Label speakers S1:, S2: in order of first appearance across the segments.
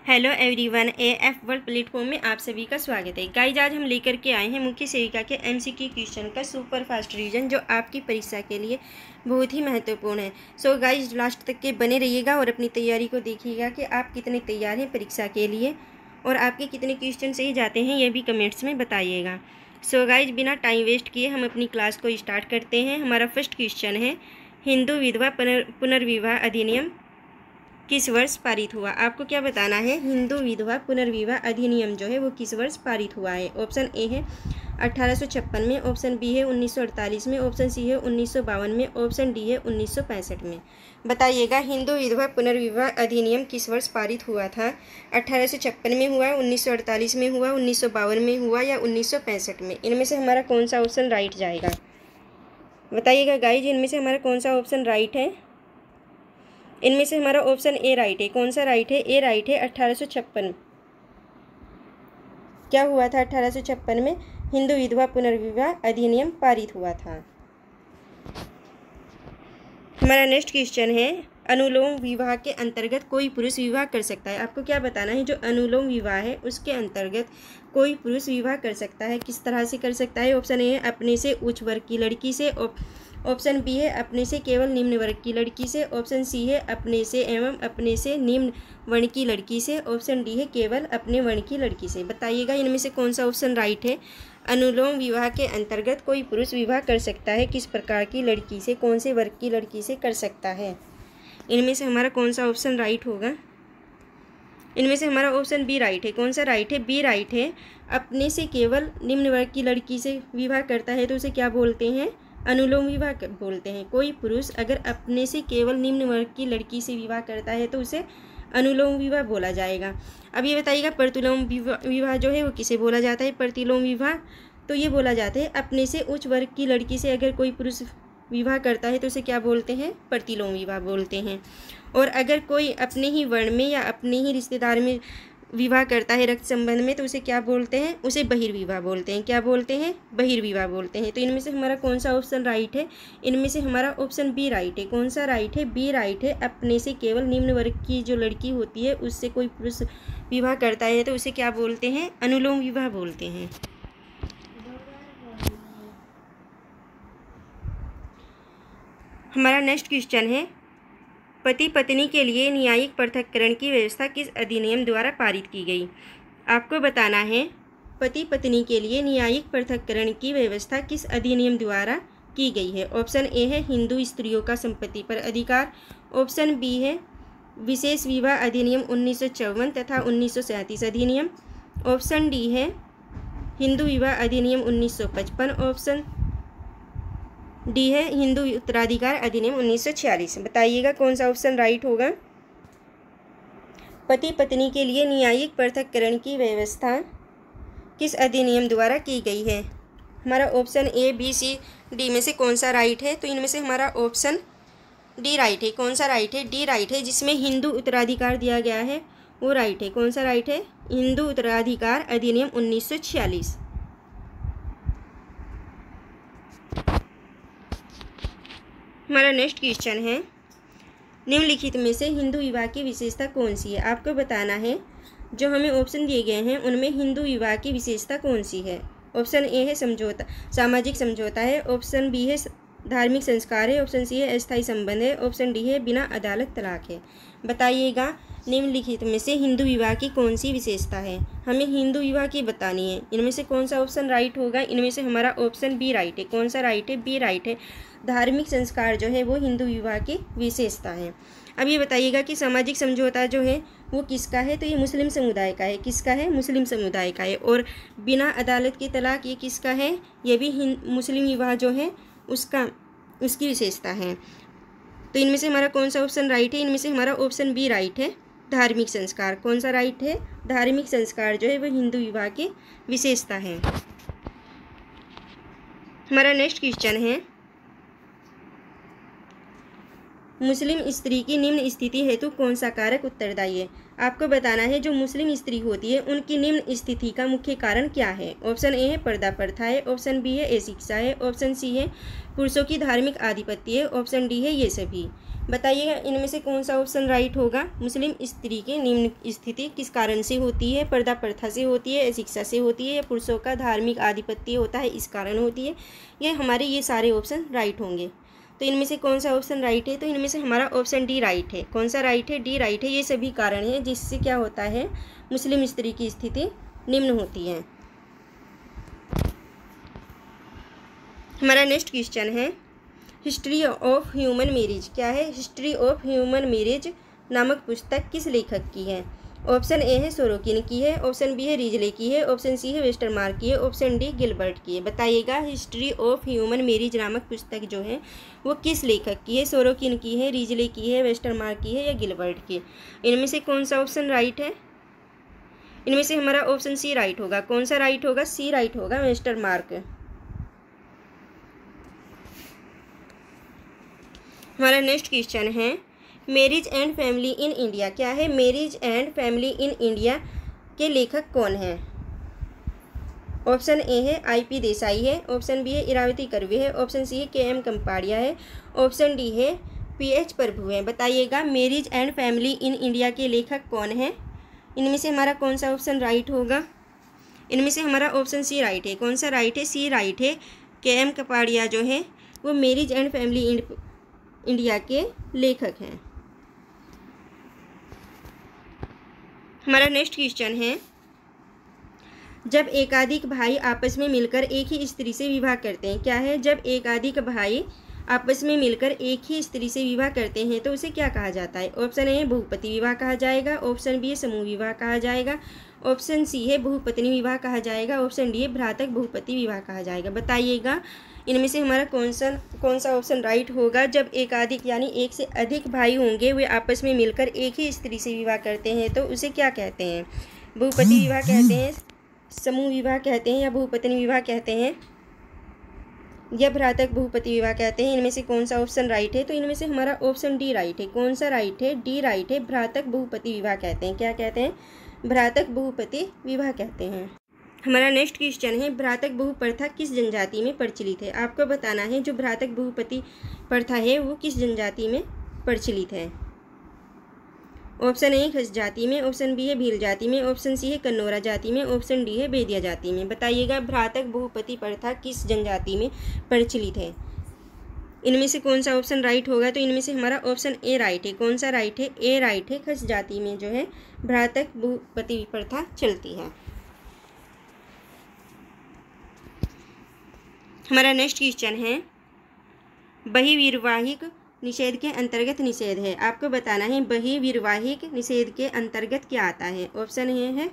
S1: Hello everyone, AF world platform में आप सभी का स्वागत है। गाइज, आज हम लेकर के आए हैं मुख्य सेविका के एमसीक्यू क्वेश्चन का सुपर फास्ट रिवीजन, जो आपकी परीक्षा के लिए बहुत ही महत्वपूर्ण है। सो गाइज, लास्ट तक के बने रहिएगा और अपनी तैयारी को देखिएगा कि आप कितने तैयार हैं परीक्षा के लिए और आपके कितने क्वेश्चन सही जाते हैं, ये भी कमेंट्स में बताइएगा। सो गाइज, बिना टाइम वेस्ट किए हम अपनी क्लास को स्टार्ट करते हैं। हमारा फर्स्ट क्वेश्चन है, हिंदू विधवा पुनर्विवाह अधिनियम किस वर्ष पारित हुआ? आपको क्या बताना है, हिंदू विधवा पुनर्विवाह अधिनियम जो है वो किस वर्ष पारित हुआ है? ऑप्शन ए है 1856 में, ऑप्शन बी है 1948 में, ऑप्शन सी है 1952 में, ऑप्शन डी है 1965 में। बताइएगा, हिंदू विधवा पुनर्विवाह अधिनियम किस वर्ष पारित हुआ था? 1856 में हुआ, 1948 में हुआ, 1952 में हुआ या 1965 में? इनमें से हमारा कौन सा ऑप्शन राइट जाएगा? बताइएगा गाइज, इनमें से हमारा कौन सा ऑप्शन राइट है? इनमें से हमारा ऑप्शन ए राइट है। कौन सा राइट है? ए राइट है। 1856 क्या हुआ था? 1856 में हिंदू विधवा पुनर्विवाह अधिनियम पारित हुआ था। हमारा नेक्स्ट क्वेश्चन है, अनुलोम विवाह के अंतर्गत कोई पुरुष विवाह कर सकता है? आपको क्या बताना है, जो अनुलोम विवाह है उसके अंतर्गत कोई पुरुष विवाह कर सकता है, किस तरह से कर सकता है? ऑप्शन ए है अपने से उच्च वर्ग की लड़की से, ऑप्शन बी है अपने से केवल निम्न वर्ग की लड़की से, ऑप्शन सी है अपने से एवं अपने से निम्न वर्ण की लड़की से, ऑप्शन डी है केवल अपने वर्ण की लड़की से। बताइएगा, इनमें से कौन सा ऑप्शन राइट है? अनुलोम विवाह के अंतर्गत कोई पुरुष विवाह कर सकता है किस प्रकार की लड़की से, कौन से वर्ग की लड़की से कर सकता है? इनमें से हमारा कौन सा ऑप्शन राइट होगा? इनमें से हमारा ऑप्शन बी राइट है। कौन सा राइट है? बी राइट है। अपने से केवल निम्न वर्ग की लड़की से विवाह करता है तो उसे क्या बोलते हैं? अनुलोम विवाह बोलते हैं। कोई पुरुष अगर अपने से केवल निम्न वर्ग की लड़की से विवाह करता है तो उसे अनुलोम विवाह बोला जाएगा। अब ये बताइएगा, प्रतिलोम विवाह जो है वो किसे बोला जाता है? प्रतिलोम विवाह तो ये बोला जाता है अपने से उच्च वर्ग की लड़की से अगर कोई पुरुष विवाह करता है तो उसे क्या बोलते हैं? प्रतिलोम विवाह बोलते हैं। और अगर कोई अपने ही वर्ण में या अपने ही रिश्तेदार में विवाह करता है रक्त संबंध में तो उसे क्या बोलते हैं? उसे बहिर्विवाह बोलते हैं। क्या बोलते हैं? बहिर्विवाह बोलते हैं। तो इनमें से हमारा कौन सा ऑप्शन राइट है? इनमें से हमारा ऑप्शन बी राइट है। कौन सा राइट है? बी राइट है। अपने से केवल निम्न वर्ग की जो लड़की होती है उससे कोई पुरुष विवाह करता है तो उसे क्या बोलते हैं? अनुलोम विवाह बोलते हैं। हमारा नेक्स्ट क्वेश्चन है, पति पत्नी के लिए न्यायिक पृथक्करण की व्यवस्था किस अधिनियम द्वारा पारित की गई? आपको बताना है, पति पत्नी के लिए न्यायिक पृथक्करण की व्यवस्था किस अधिनियम द्वारा की गई है? ऑप्शन ए है हिंदू स्त्रियों का संपत्ति पर अधिकार, ऑप्शन बी है विशेष विवाह अधिनियम 1954 तथा 1937 अधिनियम, ऑप्शन डी है हिंदू विवाह अधिनियम 1955, ऑप्शन डी है हिंदू उत्तराधिकार अधिनियम 1946। बताइएगा कौन सा ऑप्शन राइट होगा? पति पत्नी के लिए न्यायिक पृथक्करण की व्यवस्था किस अधिनियम द्वारा की गई है? हमारा option A B C D में से कौन सा राइट है? तो इनमें से हमारा ऑप्शन डी राइट है। कौन सा राइट है? डी राइट है। जिसमें हिंदू उत्तराधिकार दिया गया है वो राइट है। कौन सा राइट है? हिंदू उत्तराधिकार अधिनियम 1946। हमारा नेक्स्ट क्वेश्चन है, निम्नलिखित में से हिंदू विवाह की विशेषता कौन सी है? आपको बताना है, जो हमें ऑप्शन दिए गए हैं उनमें हिंदू विवाह की विशेषता कौन सी है? ऑप्शन ए है समझौता, सामाजिक समझौता है, ऑप्शन बी है धार्मिक संस्कार है, ऑप्शन सी है अस्थायी संबंध है, ऑप्शन डी है बिना अदालत तलाक है। बताइएगा, निम्नलिखित में से हिंदू विवाह की कौन सी विशेषता है? हमें हिंदू विवाह की बतानी है। इनमें से कौन सा ऑप्शन राइट होगा? इनमें से हमारा ऑप्शन बी राइट है। कौन सा राइट है? बी राइट है। धार्मिक संस्कार जो है वो हिंदू विवाह की विशेषता है। अब ये बताइएगा कि सामाजिक समझौता जो है वो किसका है? तो ये मुस्लिम समुदाय का है। किसका है? मुस्लिम समुदाय का है। और बिना अदालत की तलाक ये किसका है? ये भी मुस्लिम विवाह जो है उसकी विशेषता है। तो इनमें से हमारा कौन सा ऑप्शन राइट है? इनमें से हमारा ऑप्शन बी राइट है, धार्मिक संस्कार। कौन सा राइट है? धार्मिक संस्कार जो है वह हिंदू विवाह की विशेषता है। हमारा नेक्स्ट क्वेश्चन है, मुस्लिम स्त्री की निम्न स्थिति हेतु कौन सा कारक उत्तरदायी है? आपको बताना है, जो मुस्लिम स्त्री होती है उनकी निम्न स्थिति का मुख्य कारण क्या है? ऑप्शन ए है पर्दा प्रथा है, ऑप्शन बी है अशिक्षा है, ऑप्शन सी है पुरुषों की धार्मिक आधिपत्य है, ऑप्शन डी है ये सभी। बताइएगा इनमें से कौन सा ऑप्शन राइट होगा। मुस्लिम स्त्री की निम्न स्थिति किस कारण से होती है। पर्दा प्रथा से होती है, शिक्षा से होती है, या पुरुषों का धार्मिक आधिपत्य होता है इस कारण होती है। ये सारे ऑप्शन राइट होंगे। तो इनमें से कौन सा ऑप्शन राइट है। तो इनमें से हमारा ऑप्शन डी राइट है। कौन सा राइट है। डी राइट है। ये सभी कारण हैं जिससे क्या होता है, मुस्लिम स्त्री की स्थिति निम्न होती है। हमारा नेक्स्ट क्वेश्चन है हिस्ट्री ऑफ ह्यूमन मैरिज। क्या है। हिस्ट्री ऑफ ह्यूमन मैरिज नामक पुस्तक किस लेखक की है। ऑप्शन ए है सोरोकिन की है, ऑप्शन बी है रिजले की है, ऑप्शन सी है वेस्टरमार्क की है, ऑप्शन डी गिलबर्ट की है। बताइएगा हिस्ट्री ऑफ ह्यूमन मैरिज नामक पुस्तक जो है वो किस लेखक की है। सोरोकिन की है, रिजले की है, वेस्टरमार्क की है, या गिलबर्ट की। इनमें से कौन सा ऑप्शन राइट है। इनमें से हमारा ऑप्शन सी राइट होगा। कौन सा राइट होगा। सी राइट होगा, वेस्टरमार्क। हमारा नेक्स्ट क्वेश्चन है marriage and family in India. क्या है। Marriage and family in India के लेखक कौन हैं। ऑप्शन ए है IP देसाई है, ऑप्शन बी है इरावती कर्वे है, ऑप्शन सी है KM कंपाड़िया है, ऑप्शन डी है PH प्रभु है। बताइएगा marriage and family in India के लेखक कौन हैं। इनमें से हमारा कौन सा ऑप्शन राइट होगा। इनमें से हमारा ऑप्शन सी राइट है। कौन सा राइट है। सी राइट है। KM कंपाड़िया जो है वो मैरिज एंड फैमिली इंडिया के लेखक हैं। हमारा नेक्स्ट क्वेश्चन है जब एकाधिक भाई आपस में मिलकर एक ही स्त्री से विवाह करते हैं। क्या है। जब एकाधिक भाई आपस में मिलकर एक ही स्त्री से विवाह करते हैं तो उसे क्या कहा जाता है। ऑप्शन ए है बहुपति विवाह कहा जाएगा, ऑप्शन बी है समूह विवाह कहा जाएगा, ऑप्शन सी है बहुपत्नी विवाह कहा जाएगा, ऑप्शन डी है भ्रातक बहुपति विवाह कहा जाएगा। बताइएगा इनमें से हमारा कौन सा ऑप्शन राइट होगा। जब एकाधिक यानी एक से अधिक भाई होंगे वे आपस में मिलकर एक ही स्त्री से विवाह करते हैं तो उसे क्या कहते हैं। बहुपति विवाह कहते हैं, समूह विवाह कहते हैं, या बहुपत्नी विवाह कहते हैं, या भ्रातक बहुपति विवाह कहते हैं। इनमें से कौन सा ऑप्शन राइट है। तो इनमें से हमारा ऑप्शन डी राइट है। कौन सा राइट है। डी राइट है। भ्रातक बहुपति विवाह कहते हैं। क्या कहते हैं। भ्रातक बहुपति विवाह कहते हैं। हमारा नेक्स्ट क्वेश्चन है भ्रातक बहु प्रथा किस जनजाति में प्रचलित है। आपको बताना है जो भ्रातक बहुपति प्रथा है वो किस जनजाति में प्रचलित है। ऑप्शन ए खस जाति में, ऑप्शन बी है भील जाति में, ऑप्शन सी है कन्नौरा जाति में, ऑप्शन डी है बेदिया जाति में। बताइएगा भ्रातक बहुपति प्रथा किस जनजाति में प्रचलित है। इनमें से कौन सा ऑप्शन राइट होगा। तो इनमें से हमारा ऑप्शन ए राइट है। कौन सा राइट है। ए राइट है। खस जाति में जो है भ्रातक बहुपति प्रथा चलती है। हमारा नेक्स्ट क्वेश्चन है बहिर्वैवाहिक निषेध के अंतर्गत निषेध है। आपको बताना है बहिर्वैवाहिक निषेध के अंतर्गत क्या आता है। ऑप्शन ए है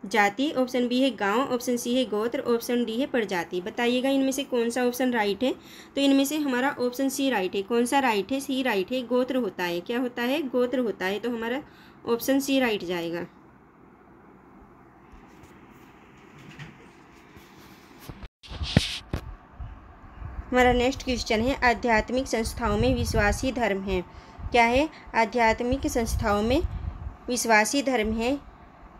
S1: जाति, ऑप्शन बी है गांव, ऑप्शन सी है गोत्र, ऑप्शन डी है प्रजाति। बताइएगा इनमें से कौन सा ऑप्शन राइट है। तो इनमें से हमारा ऑप्शन सी राइट है। कौन सा राइट है। सी राइट है। गोत्र होता है। क्या होता है। गोत्र होता है। तो हमारा ऑप्शन सी राइट जाएगा। हमारा नेक्स्ट क्वेश्चन है आध्यात्मिक संस्थाओं में विश्वासी धर्म है। क्या है। आध्यात्मिक संस्थाओं में विश्वासी धर्म है।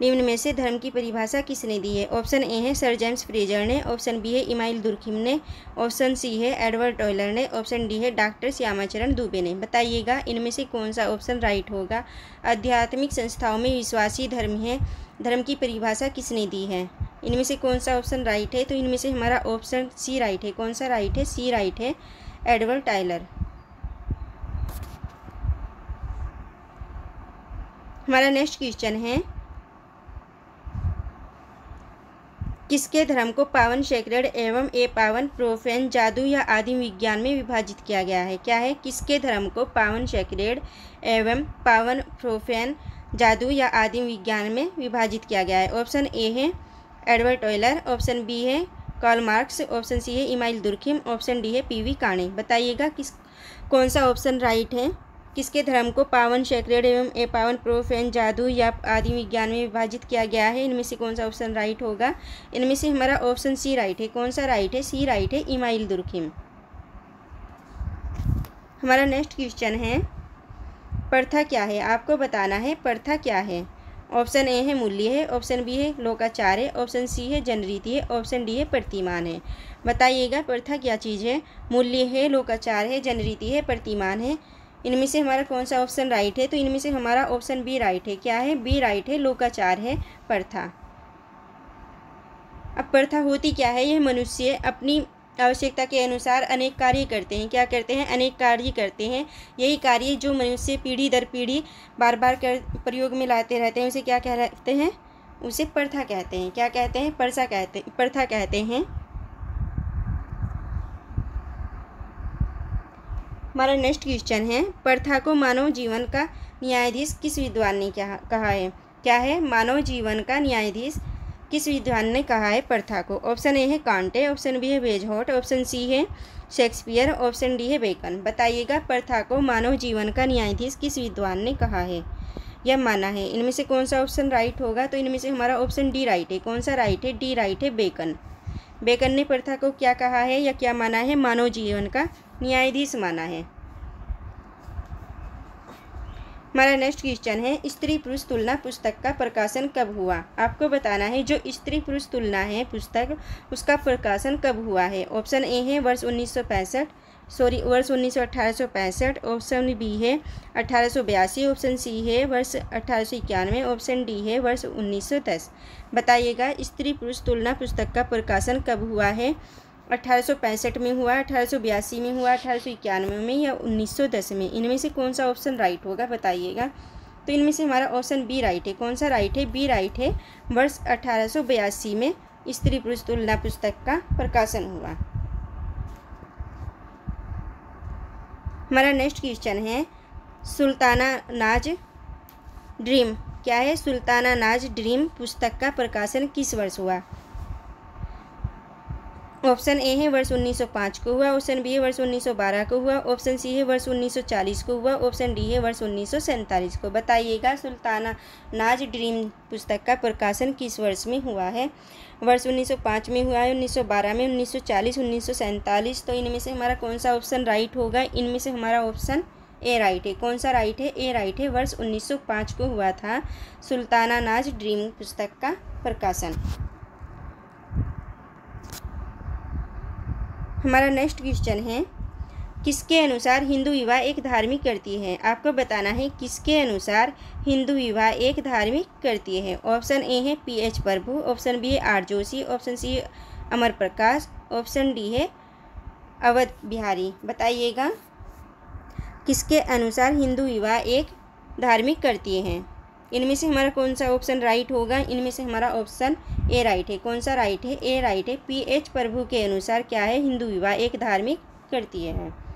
S1: निम्न में से धर्म की परिभाषा किसने दी है। ऑप्शन ए है सर जेम्स फ्रेजर ने, ऑप्शन बी है इमाइल दुर्खिम ने, ऑप्शन सी है एडवर्ड टॉयलर ने, ऑप्शन डी है डॉक्टर श्यामाचरण दुबे ने। बताइएगा इनमें से कौन सा ऑप्शन राइट होगा। आध्यात्मिक संस्थाओं में विश्वासी धर्म है, धर्म की परिभाषा किसने दी है। इनमें से कौन सा ऑप्शन राइट है। तो इनमें से हमारा ऑप्शन सी राइट है। कौन सा राइट है। सी राइट है। Edward Tyler. हमारा नेक्स्ट क्वेश्चन है किसके धर्म को पावन सेक्रेड एवं पावन प्रोफेन जादू या आदिम विज्ञान में विभाजित किया गया है। क्या है। किसके धर्म को पावन सेक्रेड एवं पावन प्रोफेन जादू या आदिम विज्ञान में विभाजित किया गया है। ऑप्शन ए है एडवर्ड टॉयलर, ऑप्शन बी है कार्ल मार्क्स, ऑप्शन सी है इमाइल दुर्खिम, ऑप्शन डी है PV काणे। बताइएगा कौन सा ऑप्शन राइट है। किसके धर्म को पावन सेक्रेड एवं पावन प्रोफेन जादू या आदिम विज्ञान में विभाजित किया गया है। इनमें से कौन सा ऑप्शन राइट होगा। इनमें से हमारा ऑप्शन सी राइट है। कौन सा राइट है। सी राइट है। Email Durkheim. हमारा नेक्स्ट क्वेश्चन है प्रथा क्या है। आपको बताना है प्रथा क्या है। ऑप्शन ए है मूल्य है, ऑप्शन बी है लोकाचार है, ऑप्शन सी है जनरीति है, ऑप्शन डी है प्रतिमान है। बताइएगा प्रथा क्या चीज़ है। मूल्य है, लोकाचार है, जनरीति है, प्रतिमान है, इनमें से हमारा कौन सा ऑप्शन राइट है? तो इनमें से हमारा ऑप्शन बी राइट है। क्या है? बी राइट है, लोकाचार है प्रथा। अब प्रथा होती क्या है? यह मनुष्य अपनी आवश्यकता के अनुसार अनेक कार्य करते हैं। क्या करते हैं? अनेक कार्य करते हैं। यही कार्य जो मनुष्य पीढ़ी दर पीढ़ी बार बार प्रयोग में लाते रहते हैं, उसे क्या कहते हैं? उसे प्रथा कहते हैं। क्या कहते हैं? प्रथा कहते हैं। हमारा नेक्स्ट क्वेश्चन है, प्रथा को मानव जीवन का न्यायाधीश किस विद्वान ने कहा है? क्या है? मानव जीवन का न्यायाधीश किस विद्वान ने कहा है प्रथा को? ऑप्शन ए है कांटे, ऑप्शन बी है वेजहोट, ऑप्शन सी है शेक्सपियर, ऑप्शन डी है बेकन। बताइएगा, प्रथा को मानव जीवन का न्यायाधीश किस विद्वान ने कहा है या माना है? इनमें से कौन सा ऑप्शन राइट होगा? तो इनमें से हमारा ऑप्शन डी राइट है। कौन सा राइट है? डी राइट है, बेकन। बेकन ने प्रथा को क्या कहा है या क्या माना है? मानव जीवन का न्यायाधीश माना है। हमारा नेक्स्ट क्वेश्चन है, स्त्री पुरुष तुलना पुस्तक का प्रकाशन कब हुआ? आपको बताना है जो स्त्री पुरुष तुलना है पुस्तक, उसका प्रकाशन कब हुआ है? ऑप्शन ए है वर्ष 1865, ऑप्शन बी है 1882, ऑप्शन सी है वर्ष 1891, ऑप्शन डी है वर्ष 1910। बताइएगा, स्त्री पुरुष तुलना पुस्तक का प्रकाशन कब हुआ है? 1865 में हुआ, 1882 में हुआ, 1891 में या 1910 में? इनमें से कौन सा ऑप्शन राइट होगा? बताइएगा। तो इनमें से हमारा ऑप्शन बी राइट है। कौन सा राइट है? बी राइट है, वर्ष 1882 में स्त्री पुरुष तुलना पुस्तक का प्रकाशन हुआ। हमारा नेक्स्ट क्वेश्चन है, सुल्ताना नाज ड्रीम। क्या है? सुल्ताना नाज ड्रीम पुस्तक का प्रकाशन किस वर्ष हुआ? ऑप्शन ए है वर्ष 1905 को हुआ, ऑप्शन बी है वर्ष 1912 को हुआ, ऑप्शन सी है वर्ष 1940 को हुआ, ऑप्शन डी है वर्ष 1947 को। बताइएगा, सुल्ताना नाज ड्रीम पुस्तक का प्रकाशन किस वर्ष में हुआ है? वर्ष 1905 में हुआ है, 1912 में, 1940, 1947। तो इनमें से हमारा कौन सा ऑप्शन राइट होगा? इनमें से हमारा ऑप्शन ए राइट है। कौन सा राइट है? ए राइट है, वर्ष 1905 को हुआ था सुल्ताना नाज ड्रीम पुस्तक का प्रकाशन। हमारा नेक्स्ट क्वेश्चन है, किसके अनुसार हिंदू विवाह एक धार्मिक कृति है? आपको बताना है किसके अनुसार हिंदू विवाह एक धार्मिक कृति है। ऑप्शन ए है पीएच प्रभु, ऑप्शन बी है आर जोशी, ऑप्शन सी है अमर प्रकाश, ऑप्शन डी है अवध बिहारी। बताइएगा, किसके अनुसार हिंदू विवाह एक धार्मिक कृति है? इनमें से हमारा कौन सा ऑप्शन राइट होगा? इनमें से हमारा ऑप्शन ए राइट है। कौन सा राइट है? ए राइट है, पीएच प्रभु के अनुसार क्या है? हिंदू विवाह एक धार्मिक कृति है।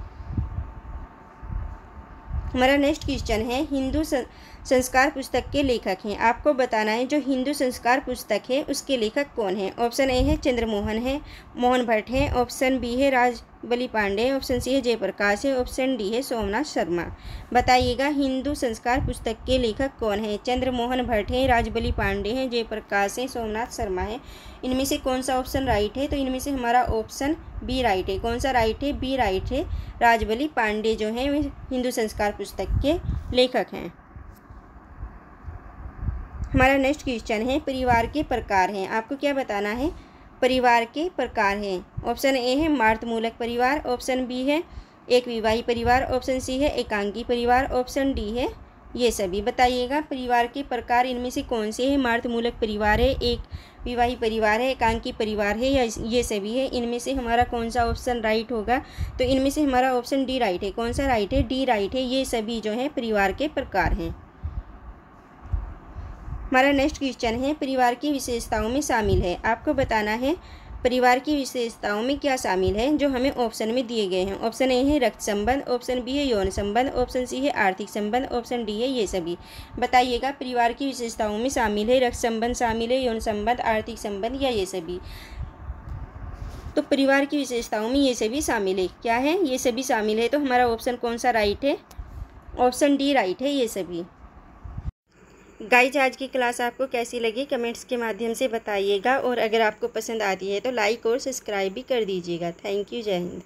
S1: हमारा नेक्स्ट क्वेश्चन है, हिंदू संस्कार पुस्तक के लेखक हैं। आपको बताना है जो हिंदू संस्कार पुस्तक है उसके लेखक कौन है? ऑप्शन ए है मोहन भट्ट है, ऑप्शन बी है राजबली पांडे, ऑप्शन सी है जयप्रकाश है, ऑप्शन डी है सोमनाथ शर्मा। बताइएगा, हिंदू संस्कार पुस्तक के लेखक कौन है? चंद्रमोहन भट्ट है, राजबली पांडे हैं, जयप्रकाश है, सोमनाथ शर्मा है। इनमें से कौन सा ऑप्शन राइट है? तो इनमें से हमारा ऑप्शन बी राइट है। कौन सा राइट है? बी राइट है, राजबली पांडे जो हैं वे हिंदू संस्कार पुस्तक के लेखक हैं। हमारा नेक्स्ट क्वेश्चन है, परिवार के प्रकार हैं। आपको क्या बताना है? परिवार के प्रकार हैं। ऑप्शन ए है मातृमूलक परिवार, ऑप्शन बी है एक विवाही परिवार, ऑप्शन सी है एकांकी परिवार, ऑप्शन डी है ये सभी। बताइएगा, परिवार के प्रकार इनमें से कौन से हैं? मातृमूलक परिवार है, एक विवाही परिवार है, एकांकी परिवार है या ये सभी है? इनमें से हमारा कौन सा ऑप्शन राइट होगा? तो इनमें से हमारा ऑप्शन डी राइट है। कौन सा राइट है? डी राइट है, ये सभी जो है परिवार के प्रकार हैं। हमारा नेक्स्ट क्वेश्चन है, परिवार की विशेषताओं में शामिल है। आपको बताना है परिवार की विशेषताओं में क्या शामिल है जो हमें ऑप्शन में दिए गए हैं। ऑप्शन ए है रक्त संबंध, ऑप्शन बी है यौन संबंध, ऑप्शन सी है आर्थिक संबंध, ऑप्शन डी है ये सभी। बताइएगा, परिवार की विशेषताओं में शामिल है रक्त संबंध, शामिल है यौन संबंध, आर्थिक संबंध या ये सभी? तो परिवार की विशेषताओं में ये सभी शामिल है। क्या है? ये सभी शामिल है। तो हमारा ऑप्शन कौन सा राइट है? ऑप्शन डी राइट है, ये सभी। गाइज, आज की क्लास आपको कैसी लगी कमेंट्स के माध्यम से बताइएगा, और अगर आपको पसंद आती है तो लाइक और सब्सक्राइब भी कर दीजिएगा। थैंक यू, जय हिंद।